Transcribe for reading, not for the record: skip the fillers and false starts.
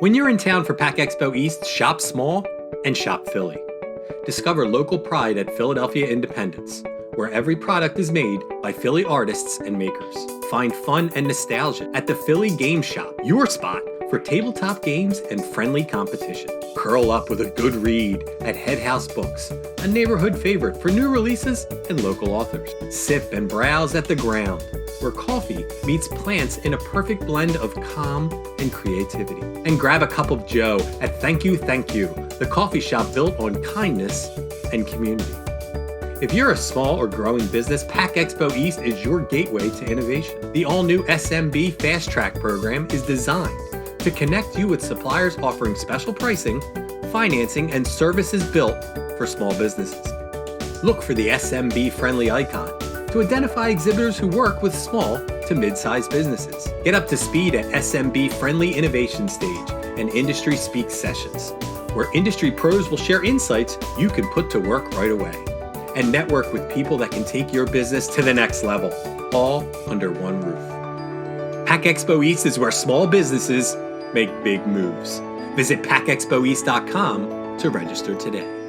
When you're in town for PACK EXPO East, shop small and shop Philly. Discover local pride at Philadelphia Independence, where every product is made by Philly artists and makers. Find fun and nostalgia at the Philly Game Shop, your spot for tabletop games and friendly competition. Curl up with a good read at Head House Books, a neighborhood favorite for new releases and local authors. Sip and browse at The Ground, where coffee meets plants in a perfect blend of calm and creativity. And grab a cup of joe at Thank You, the coffee shop built on kindness and community. If you're a small or growing business, PACK EXPO East is your gateway to innovation. The all-new SMB FastTrack program is designed to connect you with suppliers offering special pricing, financing, and services built for small businesses. Look for the SMB Friendly icon to identify exhibitors who work with small to mid-sized businesses. Get up to speed at SMB Friendly Innovation Stage and Industry Speak sessions, where industry pros will share insights you can put to work right away. And network with people that can take your business to the next level, all under one roof. PACK EXPO East is where small businesses make big moves. Visit PACKExpoEast.com to register today.